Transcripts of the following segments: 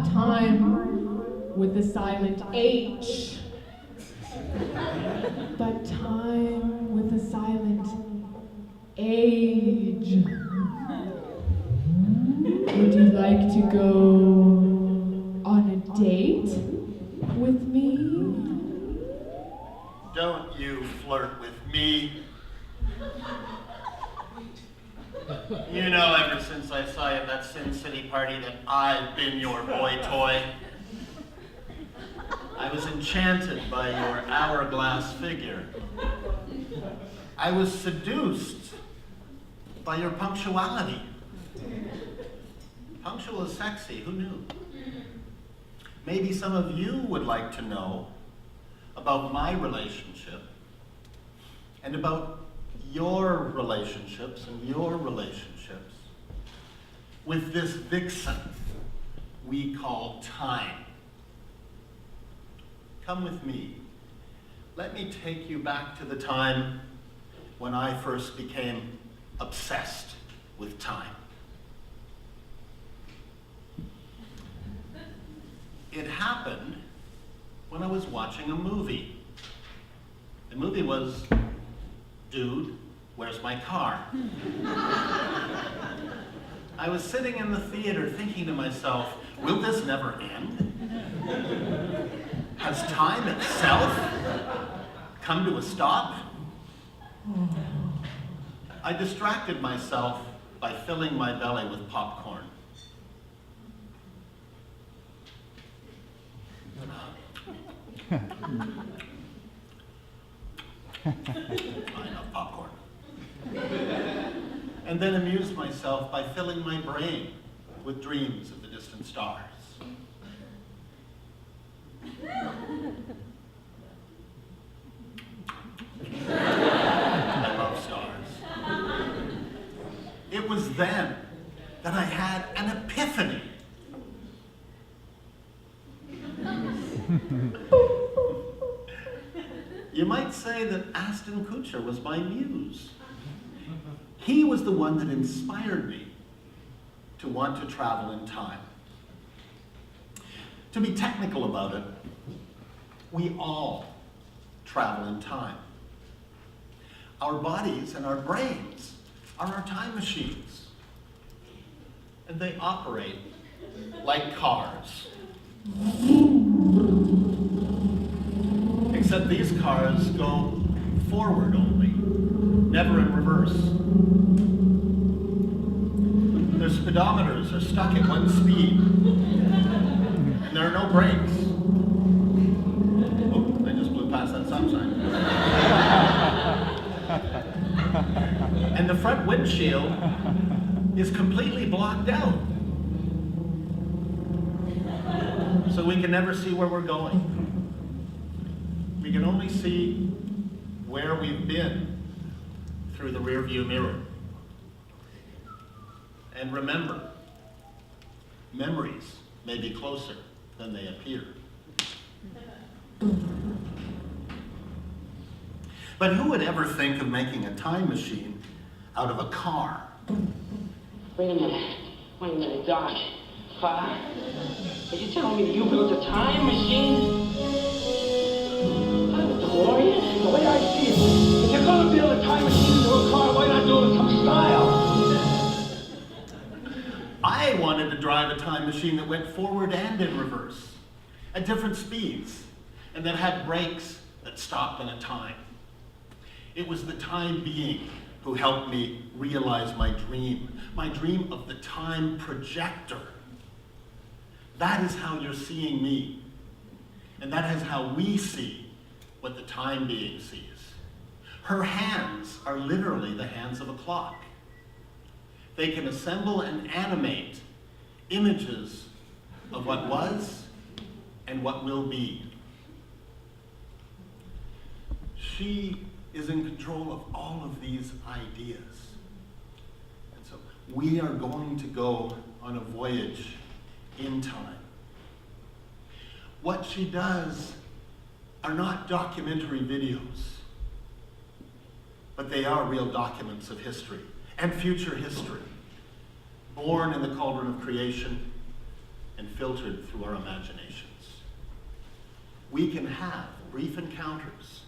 Not time with a silent H, but time with a silent age. Would you like to go on a date with me? Don't you flirt with me. You know, ever since I saw you at that Sin City party that I've been your boy toy. I was enchanted by your hourglass figure. I was seduced by your punctuality. Punctual is sexy, who knew? Maybe some of you would like to know about my relationship and about your relationships and your relationships with this vixen we call time. Come with me. Let me take you back to the time when I first became obsessed with time. It happened when I was watching a movie. The movie was, Dude, Where's My Car? I was sitting in the theater thinking to myself, will this never end? Has time itself come to a stop? I distracted myself by filling my belly with popcorn. I love popcorn. And then amused myself by filling my brain with dreams of the distant stars. I love stars. It was then that I had an epiphany. You might say that Ashton Kutcher was my muse. He was the one that inspired me to want to travel in time. To be technical about it, we all travel in time. Our bodies and our brains are our time machines, and they operate like cars. Except these cars go forward only, never in reverse. Their speedometers are stuck at one speed, and there are no brakes. Oh, I just blew past that stop sign. And the front windshield is completely blocked out, so we can never see where we're going. We can only see where we've been through the rearview mirror. And remember, memories may be closer than they appear. But who would ever think of making a time machine out of a car? Wait a minute, Doc. Are you telling me you built a time machine? DeLorean? The way I see it, if you're gonna build a time machine into a car, why not do it with some style? I wanted to drive a time machine that went forward and in reverse, at different speeds, and that had brakes that stopped in a time. It was the time being who helped me realize my dream of the time projector. That is how you're seeing me, and that is how we see what the time being sees. Her hands are literally the hands of a clock. They can assemble and animate images of what was and what will be. She is in control of all of these ideas. And so we are going to go on a voyage in time. What she does are not documentary videos, but they are real documents of history and future history, born in the cauldron of creation and filtered through our imaginations. We can have brief encounters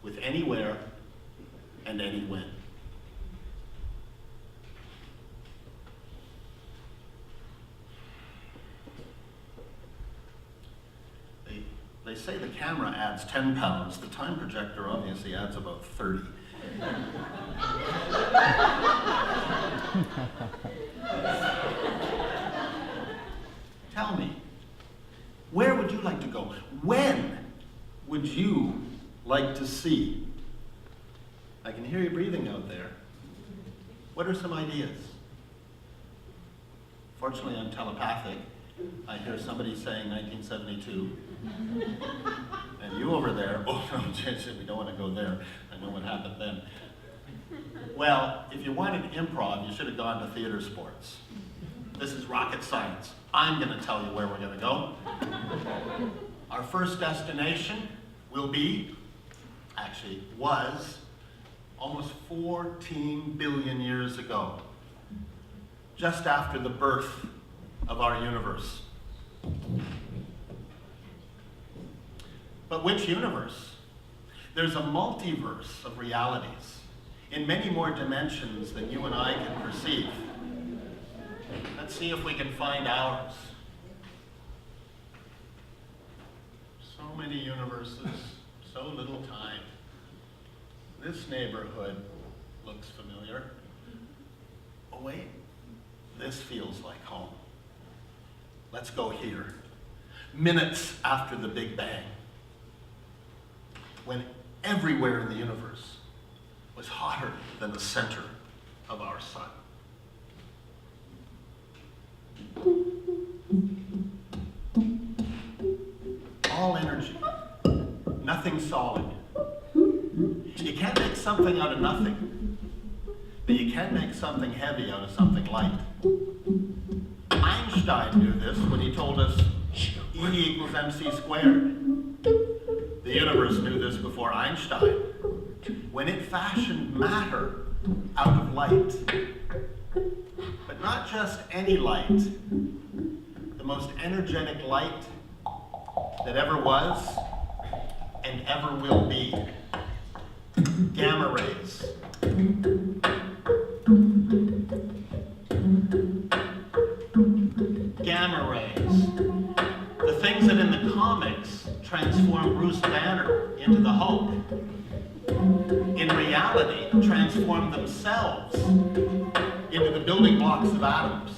with anywhere and any when. They say the camera adds 10 pounds. The time projector obviously adds about 30. Tell me, where would you like to go? When would you like to see? I can hear you breathing out there. What are some ideas? Fortunately, I'm telepathic. I hear somebody saying 1972. And you over there, oh no, we don't want to go there. I know what happened then. Well, if you wanted improv, you should have gone to theater sports. This is rocket science. I'm going to tell you where we're going to go. Our first destination will be, actually was, almost 14 billion years ago, just after the birth of our universe. But which universe? There's a multiverse of realities in many more dimensions than you and I can perceive. Let's see if we can find ours. So many universes, so little time. This neighborhood looks familiar. Oh wait, this feels like home. Let's go here. Minutes after the Big Bang, when everywhere in the universe was hotter than the center of our sun. All energy, nothing solid. You can't make something out of nothing, but you can make something heavy out of something light. Einstein knew this when he told us E equals mc squared. The universe knew this before Einstein, when it fashioned matter out of light. But not just any light, the most energetic light that ever was and ever will be. Gamma rays. Gamma rays. The things that in the comics transform Bruce Banner into the Hulk, in reality transform themselves into the building blocks of atoms,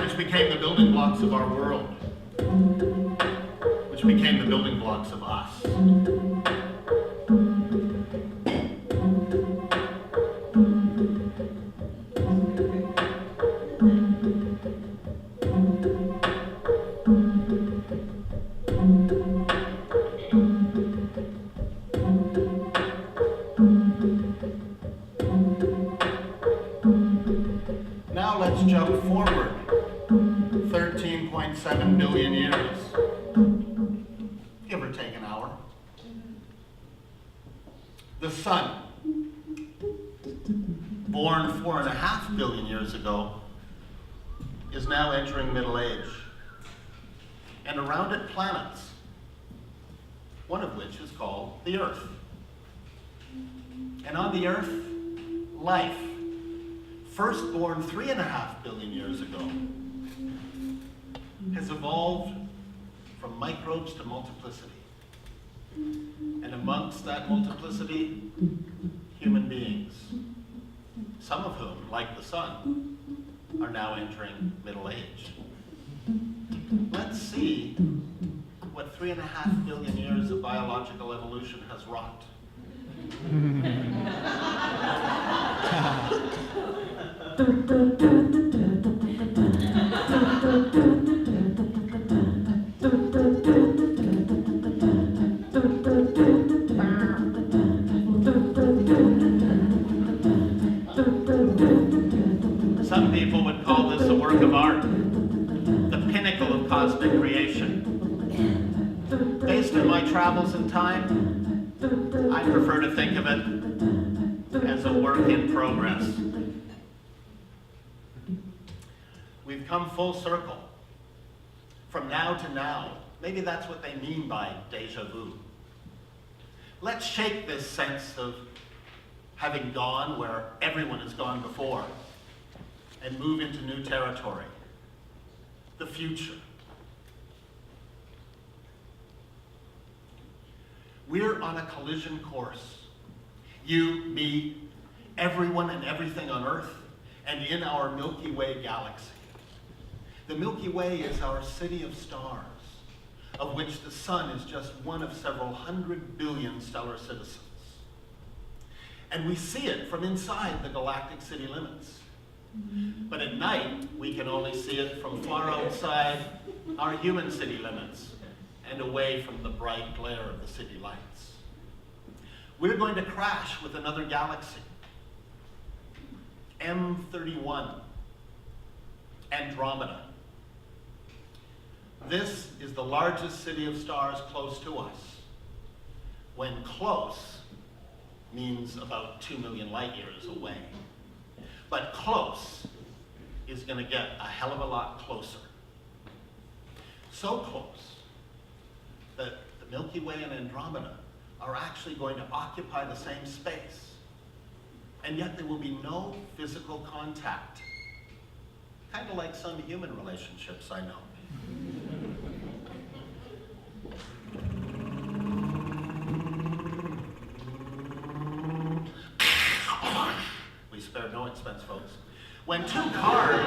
which became the building blocks of our world, which became the building blocks of us. Now let's jump forward 13.7 billion years, give or take an hour. The sun, born 4.5 billion years ago, is now entering middle age. And around it, planets, one of which is called the Earth. And on the Earth, life, first born 3.5 billion years ago, has evolved from microbes to multiplicity. And amongst that multiplicity, human beings, some of whom, like the sun, are now entering middle age. Let's see what 3.5 billion years of biological evolution has wrought. Some people would call this a work of art, the pinnacle of cosmic creation. Based on my travels in time, I prefer to think of it as a work in progress. We've come full circle from now to now. Maybe that's what they mean by deja vu. Let's shake this sense of having gone where everyone has gone before and move into new territory, the future. We're on a collision course. You, me, everyone and everything on Earth, and in our Milky Way galaxy. The Milky Way is our city of stars, of which the sun is just one of several 100 billion stellar citizens. And we see it from inside the galactic city limits. But at night, we can only see it from far outside our human city limits and away from the bright glare of the city lights. We're going to crash with another galaxy, M31, Andromeda. This is the largest city of stars close to us, when close means about 2 million light years away. But close is going to get a hell of a lot closer. So close that the Milky Way and Andromeda are actually going to occupy the same space. And yet there will be no physical contact. Kind of like some human relationships I know. We spared no expense, folks. When two cars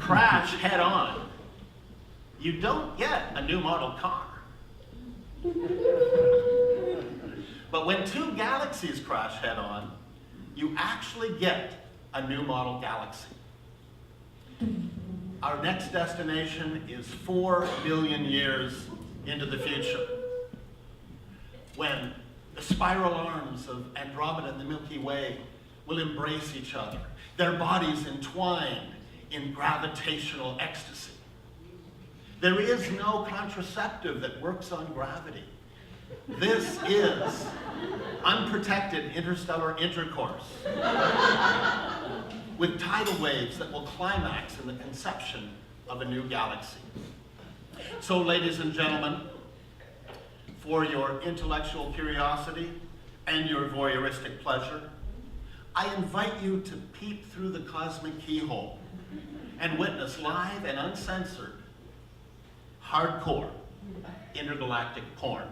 crash head on, you don't get a new model car. But when two galaxies crash head on, you actually get a new model galaxy. Our next destination is 4 billion years into the future, when the spiral arms of Andromeda and the Milky Way will embrace each other, their bodies entwined in gravitational ecstasy. There is no contraceptive that works on gravity. This is unprotected interstellar intercourse with tidal waves that will climax in the conception of a new galaxy. So, ladies and gentlemen, for your intellectual curiosity and your voyeuristic pleasure, I invite you to peep through the cosmic keyhole and witness live and uncensored hardcore intergalactic porn.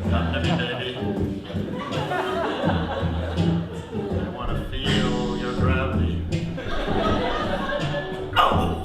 Come to me, baby. I want to feel your gravity. Oh!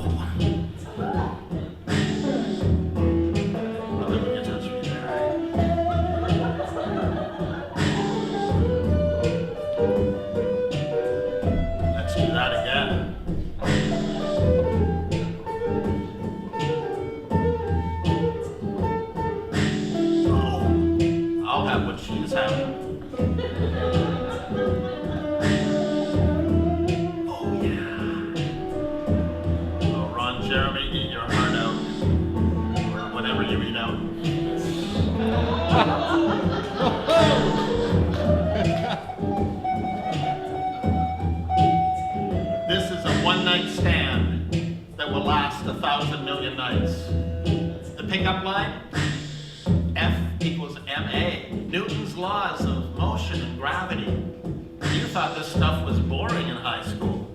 This is a one-night stand that will last 1,000 million nights. The pickup line? F equals ma. Newton's laws of motion and gravity. You thought this stuff was boring in high school.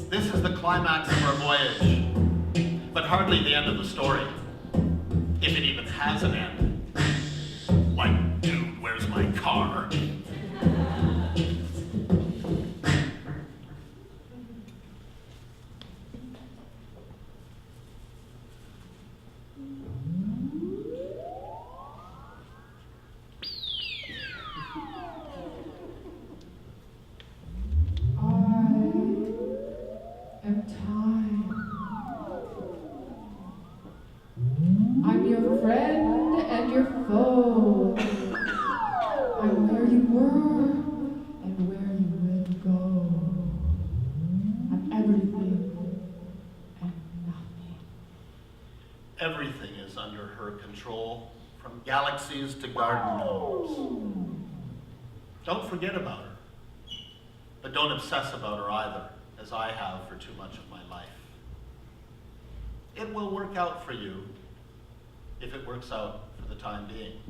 This is the climax of our voyage, but hardly the end of the story, if it even has an end. Like, dude, where's my car? I'm your friend and your foe. I'm where you her control from galaxies to garden gnomes. Don't forget about her, but don't obsess about her either, as I have for too much of my life. It will work out for you if it works out for the time being.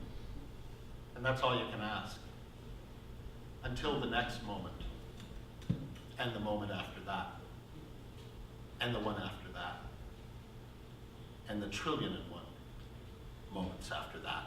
And that's all you can ask. Until the next moment, and the moment after that, and the one after that, and the 1,000,000,001 moments after that.